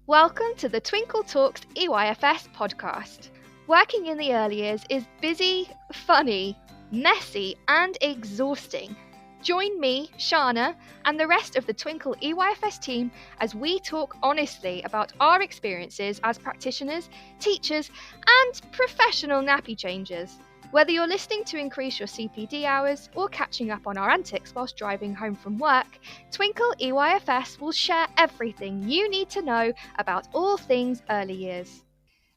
Welcome to the Twinkle Talks EYFS podcast. Working in the early years is busy, funny, messy, and exhausting. Join me, Shana, and the rest of the Twinkle EYFS team as we talk honestly about our experiences as practitioners, teachers, and professional nappy changers. Whether you're listening to increase your CPD hours or catching up on our antics whilst driving home from work, Twinkle EYFS will share everything you need to know about all things early years.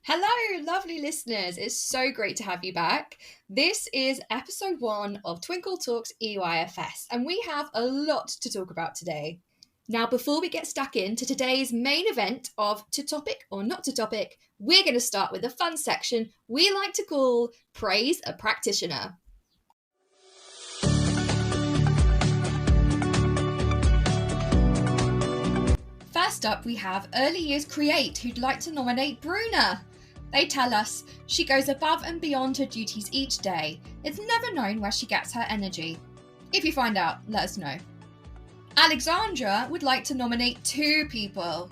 Hello, lovely listeners. It's so great to have you back. This is episode 1 of Twinkle Talks EYFS, and we have a lot to talk about today. Now, before we get stuck into today's main event of To Topic or Not To Topic, we're going to start with a fun section we like to call Praise a Practitioner. First up, we have Early Years Create, who'd like to nominate Bruna. They tell us, she goes above and beyond her duties each day. It's never known where she gets her energy. If you find out, let us know. Alexandra would like to nominate 2 people.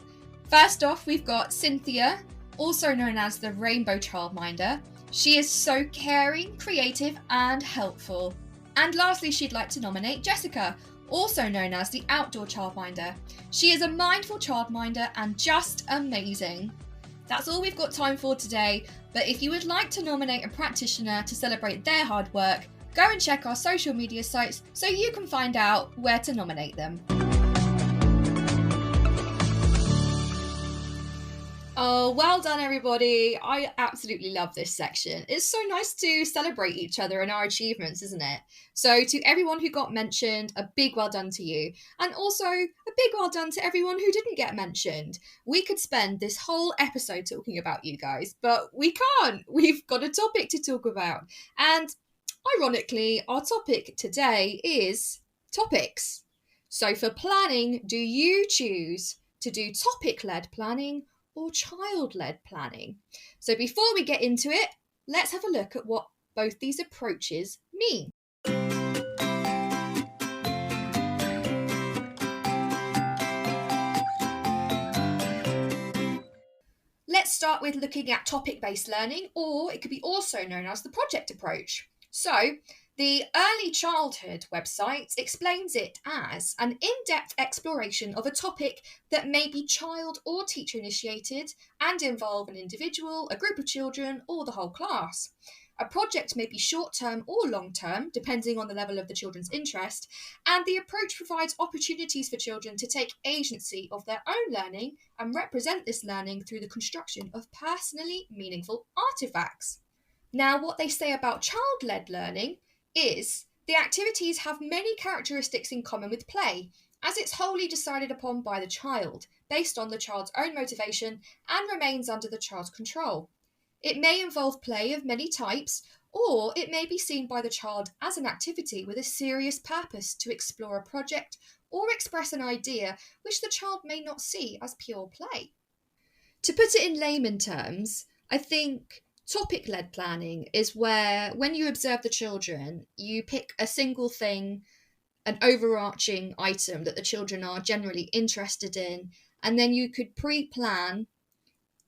First off, we've got Cynthia, also known as the Rainbow Childminder. She is so caring, creative, and helpful. And lastly, she'd like to nominate Jessica, also known as the Outdoor Childminder. She is a mindful childminder and just amazing. That's all we've got time for today, but if you would like to nominate a practitioner to celebrate their hard work, go and check our social media sites so you can find out where to nominate them. Oh, well done everybody. I absolutely love this section. It's so nice to celebrate each other and our achievements, isn't it? So to everyone who got mentioned, a big well done to you. And also a big well done to everyone who didn't get mentioned. We could spend this whole episode talking about you guys, but we can't. We've got a topic to talk about. And ironically, our topic today is topics. So for planning, do you choose to do topic-led planning or child-led planning? So before we get into it, let's have a look at what both these approaches mean. Let's start with looking at topic-based learning, or it could be also known as the project approach. So the Early Childhood website explains it as an in-depth exploration of a topic that may be child or teacher initiated and involve an individual, a group of children, or the whole class. A project may be short-term or long-term, depending on the level of the children's interest, and the approach provides opportunities for children to take agency of their own learning and represent this learning through the construction of personally meaningful artifacts. Now, what they say about child-led learning is the activities have many characteristics in common with play, as it's wholly decided upon by the child, based on the child's own motivation and remains under the child's control. It may involve play of many types, or it may be seen by the child as an activity with a serious purpose to explore a project or express an idea which the child may not see as pure play. To put it in layman terms, I think topic-led planning is where, when you observe the children, you pick a single thing, an overarching item that the children are generally interested in, and then you could pre-plan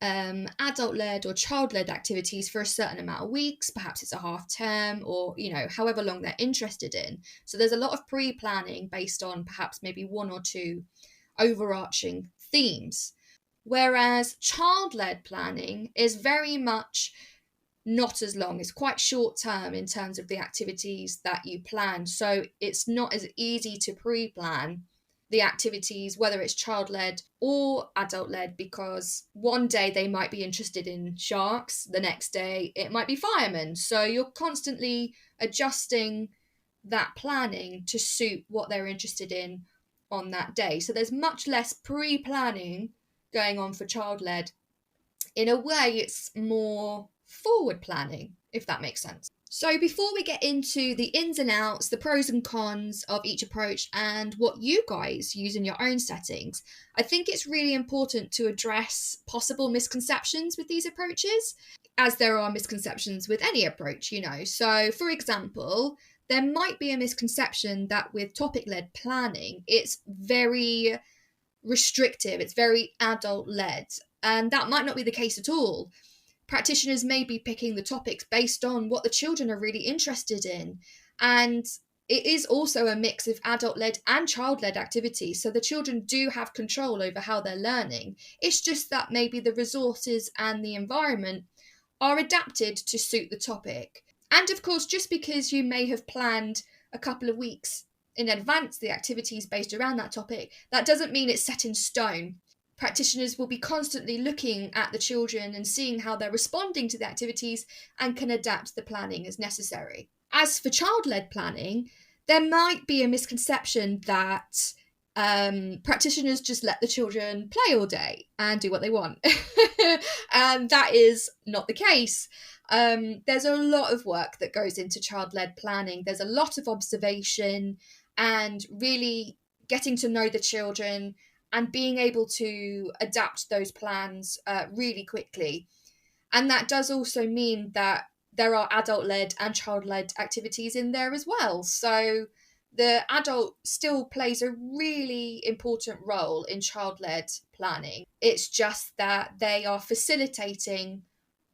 adult-led or child-led activities for a certain amount of weeks. Perhaps it's a half term, or however long they're interested in. So there's a lot of pre-planning based on perhaps maybe 1 or 2 overarching themes. Whereas child-led planning is very much not as long. It's quite short-term in terms of the activities that you plan. So it's not as easy to pre-plan the activities, whether it's child-led or adult-led, because one day they might be interested in sharks, the next day it might be firemen. So you're constantly adjusting that planning to suit what they're interested in on that day. So there's much less pre-planning going on for child-led. In a way, it's more forward planning, if that makes sense. So before we get into the ins and outs, the pros and cons of each approach and what you guys use in your own settings, I think it's really important to address possible misconceptions with these approaches, as there are misconceptions with any approach, So for example, there might be a misconception that with topic-led planning, it's very restrictive, it's very adult led, and that might not be the case at all. Practitioners may be picking the topics based on what the children are really interested in, and it is also a mix of adult led and child led activities, so the children do have control over how they're learning. It's just that maybe the resources and the environment are adapted to suit the topic. And of course, just because you may have planned a couple of weeks in advance the activities based around that topic, that doesn't mean it's set in stone. Practitioners will be constantly looking at the children and seeing how they're responding to the activities and can adapt the planning as necessary. As for child-led planning, there might be a misconception that practitioners just let the children play all day and do what they want. And that is not the case. There's a lot of work that goes into child-led planning. There's a lot of observation and really getting to know the children and being able to adapt those plans really quickly. And that does also mean that there are adult-led and child-led activities in there as well. So the adult still plays a really important role in child-led planning. It's just that they are facilitating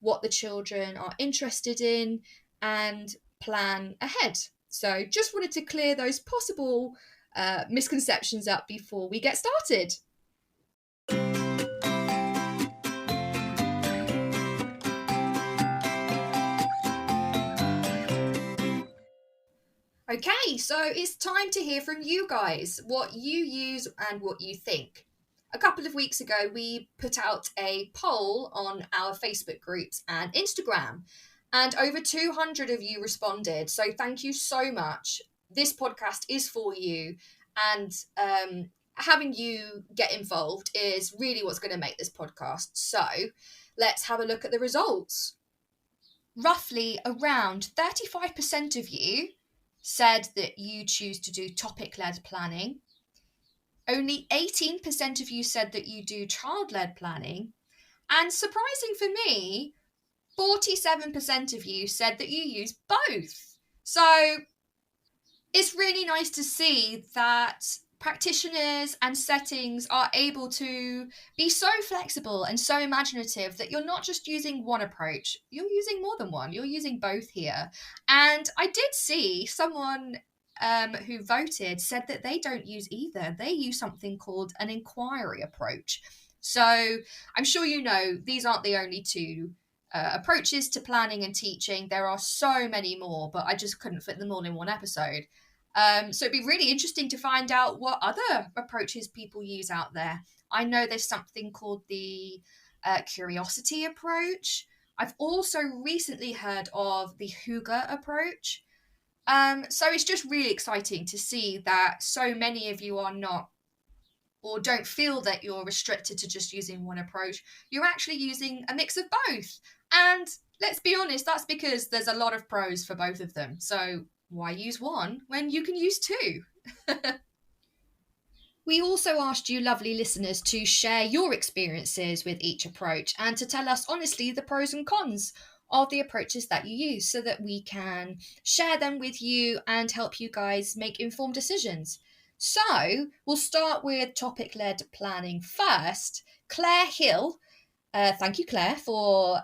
what the children are interested in and plan ahead. So just wanted to clear those possible misconceptions up before we get started. Okay, so it's time to hear from you guys, what you use and what you think. A couple of weeks ago, we put out a poll on our Facebook groups and Instagram, and over 200 of you responded. So thank you so much. This podcast is for you, and having you get involved is really what's going to make this podcast. So let's have a look at the results. Roughly around 35% of you said that you choose to do topic-led planning. Only 18% of you said that you do child-led planning. And surprising for me, 47% of you said that you use both. So it's really nice to see that practitioners and settings are able to be so flexible and so imaginative that you're not just using one approach, you're using more than one, you're using both here. And I did see someone who voted said that they don't use either. They use something called an inquiry approach. So I'm sure you know these aren't the only two approaches to planning and teaching. There are so many more, but I just couldn't fit them all in one episode. So it'd be really interesting to find out what other approaches people use out there. I know there's something called the curiosity approach. I've also recently heard of the Hygge approach. So it's just really exciting to see that so many of you are not or don't feel that you're restricted to just using one approach. You're actually using a mix of both. And let's be honest, that's because there's a lot of pros for both of them. So why use one when you can use two? We also asked you lovely listeners to share your experiences with each approach and to tell us honestly the pros and cons of the approaches that you use so that we can share them with you and help you guys make informed decisions. So we'll start with topic-led planning first. Claire Hill, thank you Claire for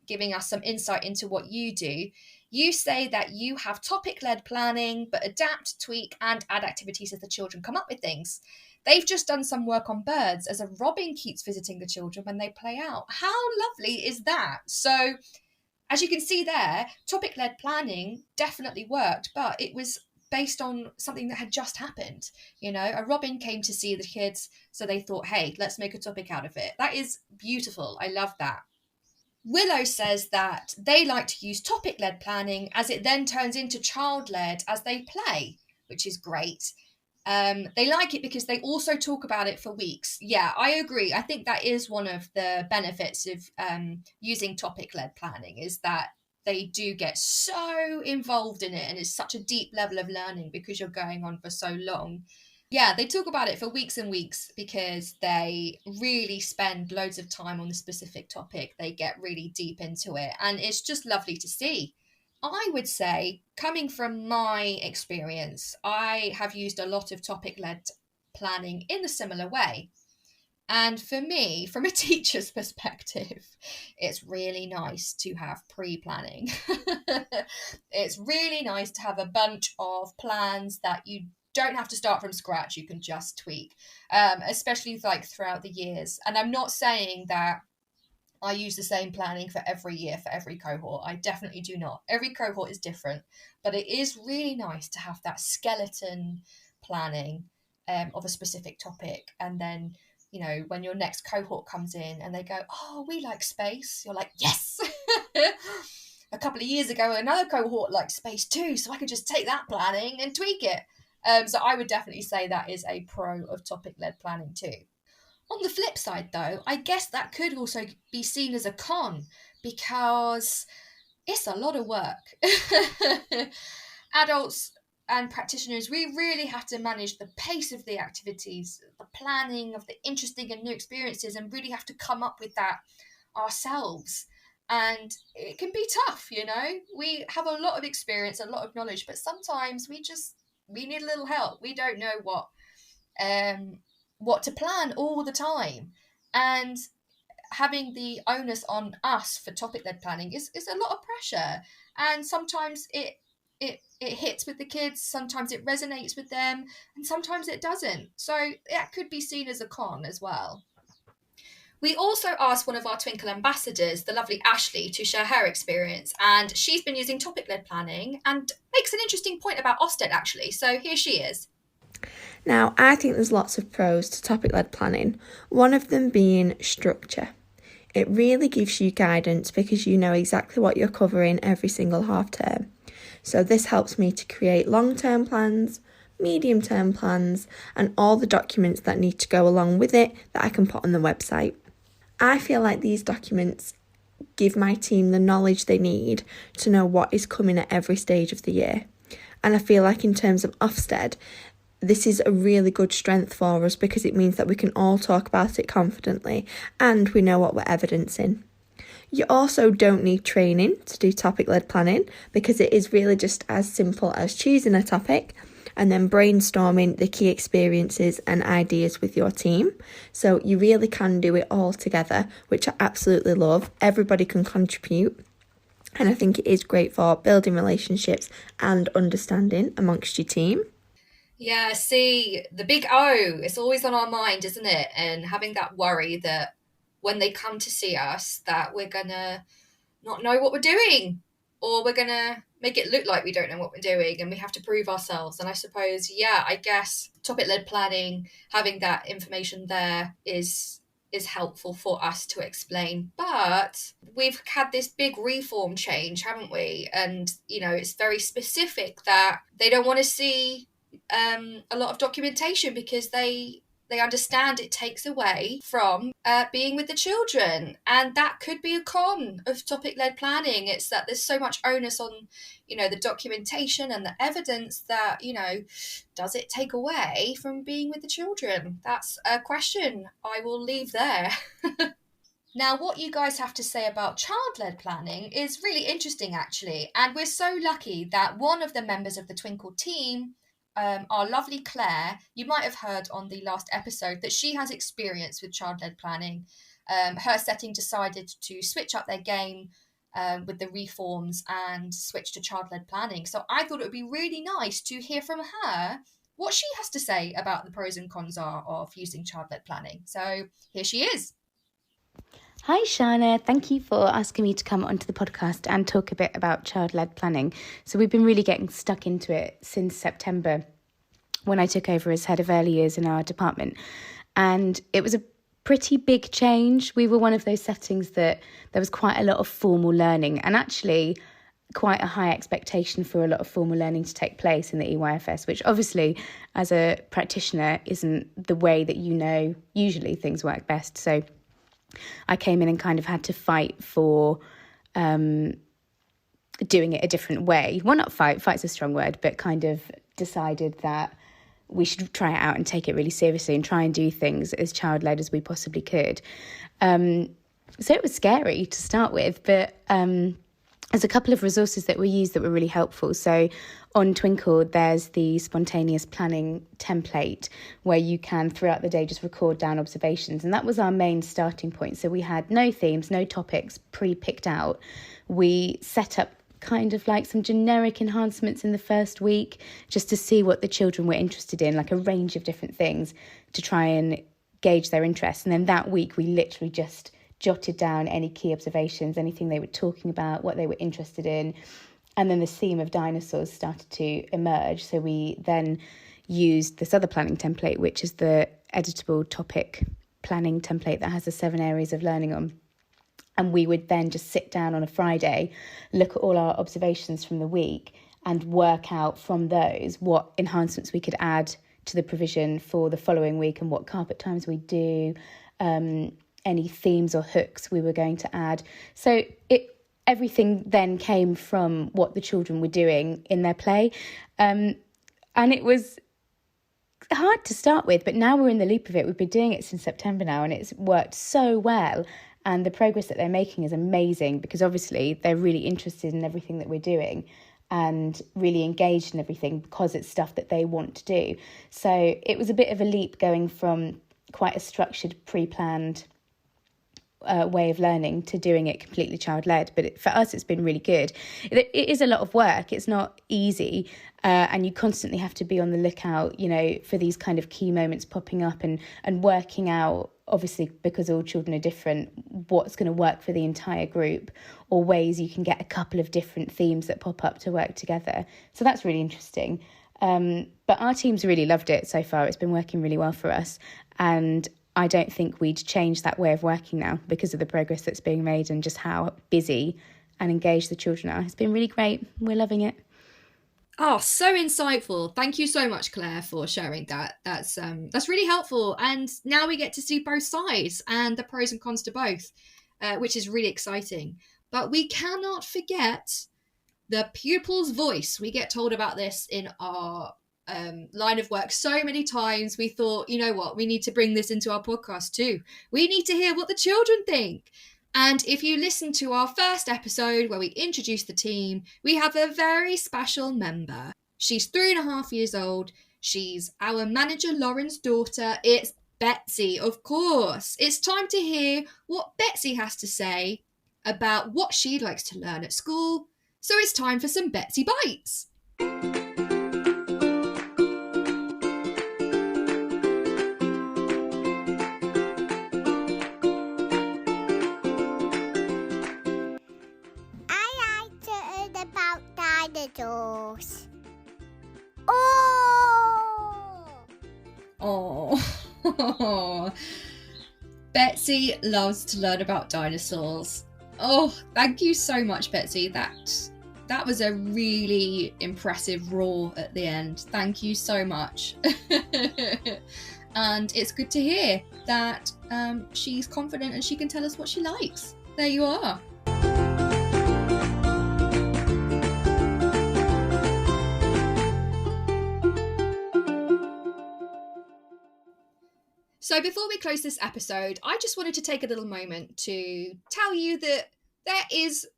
giving us some insight into what you do. You say that you have topic-led planning, but adapt, tweak, and add activities as the children come up with things. They've just done some work on birds as a robin keeps visiting the children when they play out. How lovely is that? So, as you can see there, topic-led planning definitely worked, but it was based on something that had just happened. You know, a robin came to see the kids, so they thought, hey, let's make a topic out of it. That is beautiful. I love that. Willow says that they like to use topic-led planning as it then turns into child-led as they play, which is great. They like it because they also talk about it for weeks. Yeah, I agree. I think that is one of the benefits of using topic-led planning is that they do get so involved in it and it's such a deep level of learning because you're going on for so long. Yeah, they talk about it for weeks and weeks because they really spend loads of time on the specific topic. They get really deep into it and it's just lovely to see. I would say, coming from my experience, I have used a lot of topic-led planning in a similar way. And for me, from a teacher's perspective, it's really nice to have pre-planning. It's really nice to have a bunch of plans that you don't have to start from scratch. You can just tweak, especially like throughout the years. And I'm not saying that I use the same planning for every year, for every cohort. I definitely do not. Every cohort is different, but it is really nice to have that skeleton planning of a specific topic. And then, when your next cohort comes in and they go, oh, we like space, you're like, yes. A couple of years ago, another cohort liked space too, so I could just take that planning and tweak it. So I would definitely say that is a pro of topic-led planning too. On the flip side, though, I guess that could also be seen as a con, because it's a lot of work. Adults and practitioners, we really have to manage the pace of the activities, the planning of the interesting and new experiences, and really have to come up with that ourselves. And it can be tough, We have a lot of experience, a lot of knowledge, but sometimes we need a little help. We don't know what to plan all the time. And having the onus on us for topic-led planning is a lot of pressure. And sometimes it hits with the kids, sometimes it resonates with them, and sometimes it doesn't. So that could be seen as a con as well. We also asked one of our Twinkl ambassadors, the lovely Ashley, to share her experience, and she's been using topic-led planning and makes an interesting point about Ofsted actually. So here she is. Now, I think there's lots of pros to topic-led planning, one of them being structure. It really gives you guidance because you know exactly what you're covering every single half term. So this helps me to create long-term plans, medium-term plans, and all the documents that need to go along with it that I can put on the website. I feel like these documents give my team the knowledge they need to know what is coming at every stage of the year. And I feel like in terms of Ofsted, this is a really good strength for us because it means that we can all talk about it confidently and we know what we're evidencing. You also don't need training to do topic-led planning because it is really just as simple as choosing a topic and then brainstorming the key experiences and ideas with your team. So you really can do it all together, which I absolutely love. Everybody can contribute. And I think it is great for building relationships and understanding amongst your team. Yeah, see, the big O, it's always on our mind, isn't it? And having that worry that when they come to see us, that we're going to not know what we're doing, or we're going to make it look like we don't know what we're doing and we have to prove ourselves. And I suppose, I guess topic-led planning, having that information there is helpful for us to explain. But we've had this big reform change, haven't we? And, it's very specific that they don't want to see a lot of documentation because they understand it takes away from being with the children, and that could be a con of topic-led planning. It's that there's so much onus on the documentation and the evidence that does it take away from being with the children? That's a question I will leave there. Now, what you guys have to say about child-led planning is really interesting actually, and we're so lucky that one of the members of the Twinkl team, our lovely Claire, you might have heard on the last episode that she has experience with child-led planning. Her setting decided to switch up their game with the reforms and switch to child-led planning. So I thought it would be really nice to hear from her what she has to say about the pros and cons are of using child-led planning. So here she is. Hi Shana, thank you for asking me to come onto the podcast and talk a bit about child-led planning. So we've been really getting stuck into it since September when I took over as head of early years in our department. And it was a pretty big change. We were one of those settings that there was quite a lot of formal learning and actually quite a high expectation for a lot of formal learning to take place in the EYFS, which obviously as a practitioner isn't the way that usually things work best. So I came in and kind of had to fight for doing it a different way. Well, not fight's a strong word, but kind of decided that we should try it out and take it really seriously and try and do things as child-led as we possibly could. So it was scary to start with, but there's a couple of resources that we used that were really helpful. So on Twinkle, there's the spontaneous planning template where you can throughout the day just record down observations. And that was our main starting point. So we had no themes, no topics pre-picked out. We set up kind of like some generic enhancements in the first week just to see what the children were interested in, like a range of different things to try and gauge their interest. And then that week we literally just jotted down any key observations, anything they were talking about, what they were interested in. And then the theme of dinosaurs started to emerge. So we then used this other planning template, which is the editable topic planning template that has the 7 areas of learning on. And we would then just sit down on a Friday, look at all our observations from the week and work out from those what enhancements we could add to the provision for the following week and what carpet times we do, any themes or hooks we were going to add. So everything then came from what the children were doing in their play. And it was hard to start with, but now we're in the loop of it. We've been doing it since September now, and it's worked so well. And the progress that they're making is amazing because obviously they're really interested in everything that we're doing and really engaged in everything because it's stuff that they want to do. So it was a bit of a leap going from quite a structured, pre-planned way of learning to doing it completely child-led. But for us, it's been really good. It is a lot of work. It's not easy. And you constantly have to be on the lookout, for these kind of key moments popping up and working out, obviously, because all children are different, what's going to work for the entire group or ways you can get a couple of different themes that pop up to work together. So that's really interesting. But our team's really loved it so far. It's been working really well for us. And I don't think we'd change that way of working now because of the progress that's being made and just how busy and engaged the children are. It's been really great. We're loving it. Oh, so insightful. Thank you so much, Claire, for sharing that. That's really helpful. And now we get to see both sides and the pros and cons to both, which is really exciting. But we cannot forget the pupil's voice. We get told about this in our line of work so many times. We thought, you know what, we need to bring this into our podcast too. We need to hear what the children think. And if you listen to our first episode where we introduce the team, we have a very special member. She's 3.5 years old. She's our manager Lauren's daughter. It's Betsy, of course. It's time to hear what Betsy has to say about what she likes to learn at school. So it's time for some Betsy Bites. Dinosaurs. Oh, Betsy loves to learn about dinosaurs. Oh, thank you so much, Betsy. That was a really impressive roar at the end. Thank you so much. And it's good to hear that she's confident and she can tell us what she likes. There you are. So before we close this episode, I just wanted to take a little moment to tell you that there is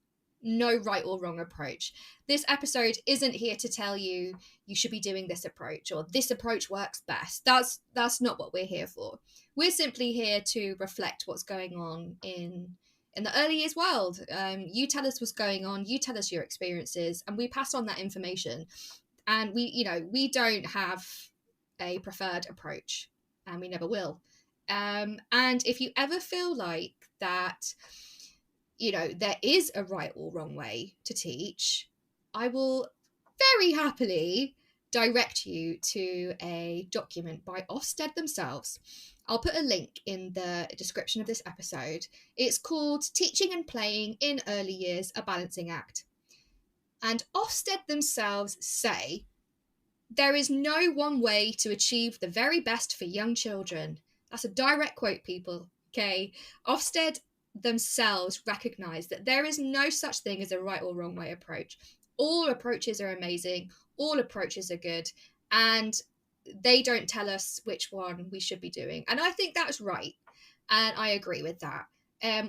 no right or wrong approach. This episode isn't here to tell you you should be doing this approach or this approach works best. That's not what we're here for. We're simply here to reflect what's going on in the early years world. You tell us what's going on, you tell us your experiences, and we pass on that information. And we don't have a preferred approach. And we never will. And if you ever feel like that, there is a right or wrong way to teach, I will very happily direct you to a document by Ofsted themselves. I'll put a link in the description of this episode. It's called Teaching and Playing in Early Years, a Balancing Act. And Ofsted themselves say, there is no one way to achieve the very best for young children. That's a direct quote, people, okay? Ofsted themselves recognise that there is no such thing as a right or wrong way approach. All approaches are amazing, all approaches are good, and they don't tell us which one we should be doing. And I think that's right, and I agree with that.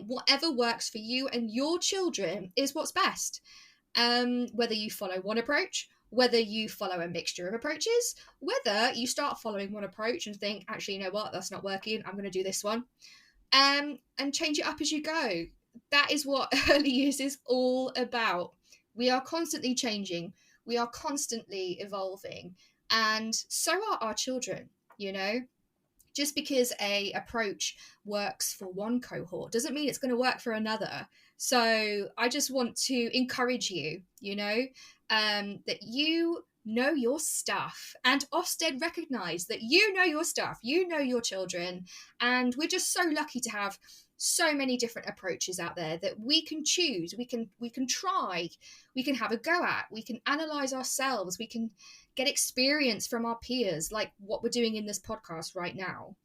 Whatever works for you and your children is what's best. Whether you follow one approach, whether you follow a mixture of approaches, whether you start following one approach and think, actually, you know what, that's not working, I'm going to do this one, and change it up as you go. That is what early years is all about. We are constantly changing, we are constantly evolving, and so are our children, you know. Just because a approach works for one cohort doesn't mean it's going to work for another. So I just want to encourage you, you know, that you know your stuff, and Ofsted recognise that you know your stuff, you know your children, and we're just so lucky to have so many different approaches out there that we can choose, we can try, we can have a go at, we can analyse ourselves, we can get experience from our peers, like what we're doing in this podcast right now.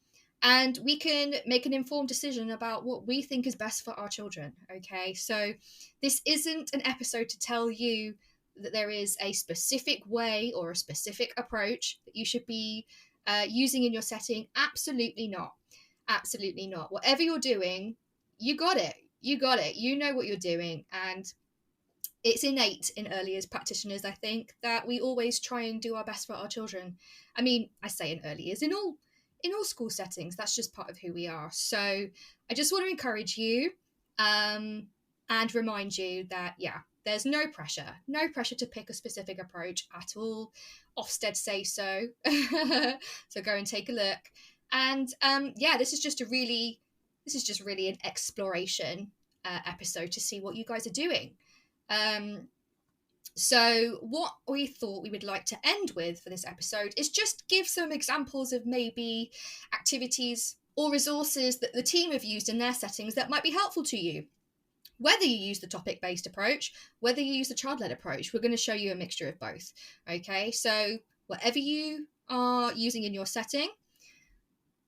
And we can make an informed decision about what we think is best for our children, okay? So this isn't an episode to tell you that there is a specific way or a specific approach that you should be using in your setting. Absolutely not. Absolutely not. Whatever you're doing, you got it. You got it. You know what you're doing. And it's innate in early years practitioners, I think, that we always try and do our best for our children. I mean, I say in early years, in all school settings, that's just part of who we are. So I just want to encourage you and remind you that, yeah, there's no pressure to pick a specific approach at all. Ofsted say so. So go and take a look. And this is just really an exploration episode to see what you guys are doing. So what we thought we would like to end with for this episode is just give some examples of maybe activities or resources that the team have used in their settings that might be helpful to you. Whether you use the topic-based approach, whether you use the child-led approach, we're going to show you a mixture of both. Okay, so whatever you are using in your setting,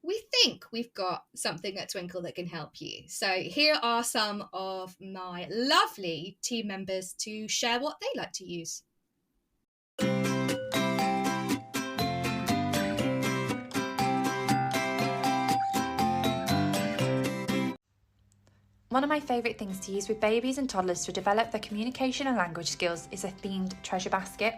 we think we've got something at Twinkl that can help you. So here are some of my lovely team members to share what they like to use. One of my favourite things to use with babies and toddlers to develop their communication and language skills is a themed treasure basket.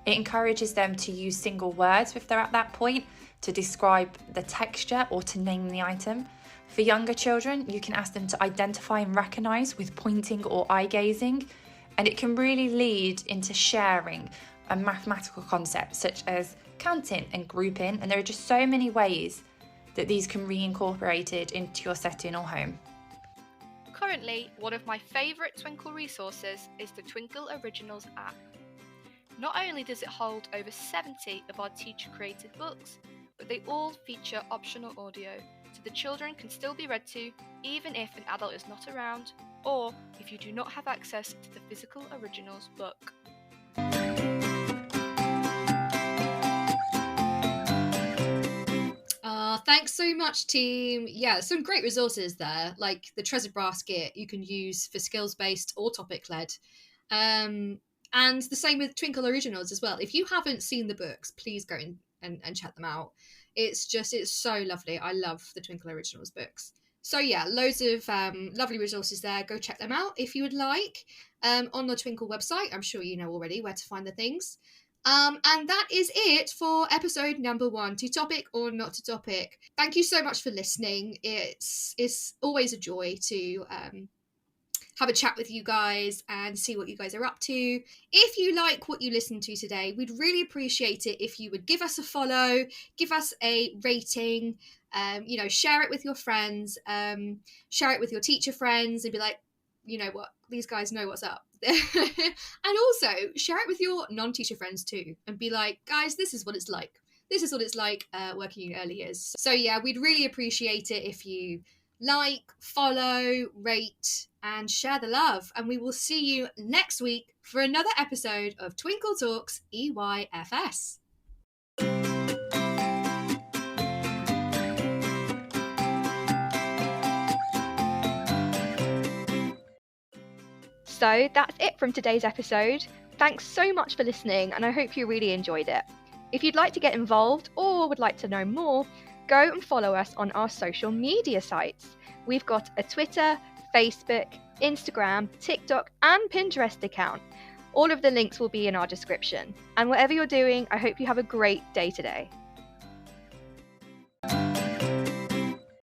It encourages them to use single words if they're at that point, to describe the texture or to name the item. For younger children, you can ask them to identify and recognise with pointing or eye gazing, and it can really lead into sharing a mathematical concepts such as counting and grouping, and there are just so many ways that these can be reincorporated into your setting or home. Currently, one of my favourite Twinkl resources is the Twinkl Originals app. Not only does it hold over 70 of our teacher-created books, but they all feature optional audio, so the children can still be read to even if an adult is not around, or if you do not have access to the physical originals book. Thanks so much, team. Yeah, some great resources there, like the treasure basket you can use for skills-based or topic-led. And the same with Twinkl Originals as well. If you haven't seen the books, please go and check them out. It's so lovely. I love the Twinkl Originals books. So yeah, loads of lovely resources there. Go check them out if you would like. On the Twinkl website, I'm sure you know already where to find the things. And that is it for episode number 1, To Topic or Not to Topic. Thank you so much for listening. It's always a joy to have a chat with you guys and see what you guys are up to. If you like what you listened to today, we'd really appreciate it if you would give us a follow, give us a rating, share it with your friends, share it with your teacher friends and be like, you know what, these guys know what's up. And also share it with your non-teacher friends too and be like, guys, this is what it's like. This is what it's like working in early years. So yeah, we'd really appreciate it if you like, follow, rate, and share the love. And we will see you next week for another episode of Twinkl Talks EYFS. So that's it from today's episode. Thanks so much for listening, and I hope you really enjoyed it. If you'd like to get involved or would like to know more, go and follow us on our social media sites. We've got a Twitter, Facebook, Instagram, TikTok, and Pinterest account. All of the links will be in our description. And whatever you're doing, I hope you have a great day today.